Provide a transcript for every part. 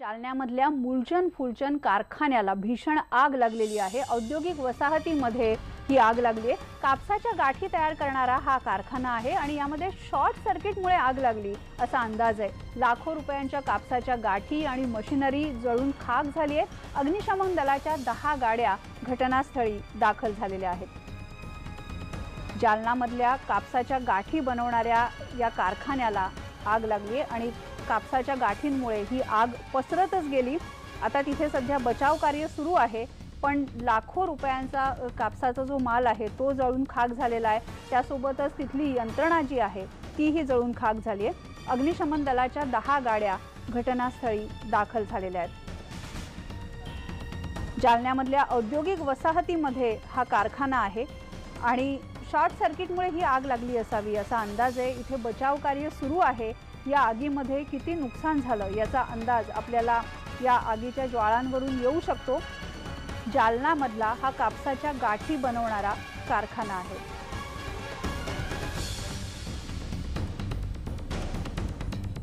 जालन्यामधल्या मूलचंद फुलचंद कारखान्याला भीषण आग लागलेली आहे। औद्योगिक वसाहतीमध्ये ही आग लागली आहे। कापसाच्या गाठी तयार करणारा हा कारखाना आहे आणि यामध्ये शॉर्ट सर्किटमुळे आग लागली असा अंदाज आहे। लाखो रुपयांच्या कापसाच्या गाठी आणि मशिनरी जळून खाक झाली आहे। अग्निशमन दलाच्या 10 गाड्या घटनास्थळी दाखल झालेल्या आहेत। जालनामधल्या कापसाच्या गाठी बनवणाऱ्या या कारखान्याला आग लागली आणि कापसाच्या गाठींमुळे ही आग पसरतच गेली। आता तिथे सध्या बचाव कार्य सुरू आहे, पण लाखो रुपयांचा कापसाचा जो माल आहे तो जळून खाक झालेला आहे। त्यासोबतच तिथली यंत्रणा जी आहे तीही जळून खाक झाली आहे। अग्निशमन दलाच्या 10 गाड्या घटनास्थळी दाखल झालेल्या आहेत। जालन्यामधल्या औद्योगिक वसाहतीमध्ये हा कारखाना आहे आणि शॉर्ट सर्किटमुळे ही आग लागली असावी असा अंदाज आहे। इथे बचाव कार्य सुरू आहे। या आगीमध्ये किती नुकसान झालं याचा अंदाज आपल्याला या आगीच्या ज्वाळांवरून येऊ शकतो। जालनामधला हा कापसाच्या गाठी बनवणारा कारखाना आहे।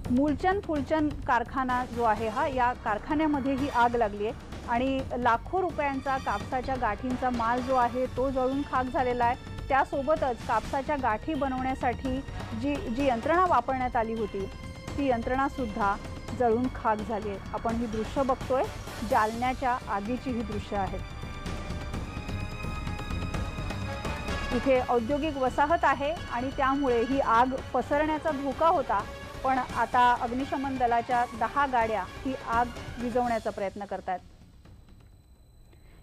मूलचंद फुलचंद कारखाना जो आहे या कारखान्यामध्ये ही आग लागली आहे आणि लाखो रुपयांचा कापसाच्या गाठींचा माल जो आहे तो जळून खाक झालेला आहे। त्यासोबतच कापसाच्या गाठी बनवण्यासाठी जी यंत्रणा वापरण्यात आली होती ती यंत्रणा सुद्धा जळून खाक झाली आहे। आपण ही दृश्य बघतोय, जालन्याच्या आगीची ही दृश्य आहेत। इथे औद्योगिक वसाहत आहे आणि त्यामुळे ही आग पसरण्याचा धोका होता, पण आता अग्निशमन दलाच्या 10 गाड्या ही आग विझवण्याचा प्रयत्न करतात।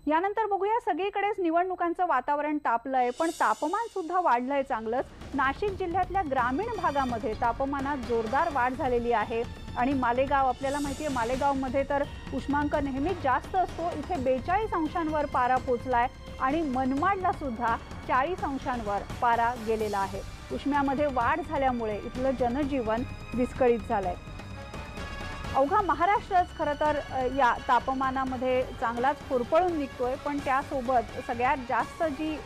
यानंतर बघूया, सगळीकडेच निवडणुकांचं वातावरण तापलंय, पण तापमान सुद्धा वाढलंय चांगलंच। नाशिक जिल्ह्यातल्या ग्रामीण भागामध्ये तापमानात जोरदार वाढ झालेली आहे आणि मालेगाव, आपल्याला माहिती आहे मालेगावमध्ये तर उष्मांक नेहमीच जास्त असतो। इथे 42 अंशांवर पारा पोचलाय आणि मनमाडला सुद्धा 40 अंशांवर पारा गेलेला आहे। उष्म्यामध्ये वाढ झाल्यामुळे इथलं जनजीवन विस्कळीत झालंय। अवघा महाराष्ट्रच खरं तर या तापमानामध्ये चांगलाच होरपळून निघतोय, पण त्यासोबत सगळ्यात जास्त जी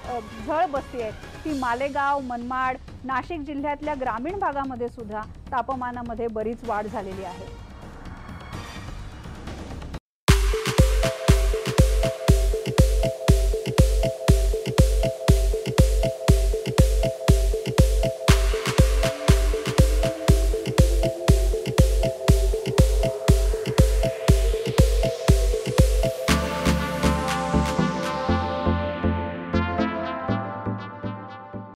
झळ बसते ती मालेगाव, मनमाड, नाशिक जिल्ह्यातल्या ग्रामीण भागामध्ये सुद्धा तापमानामध्ये बरीच वाढ झालेली आहे।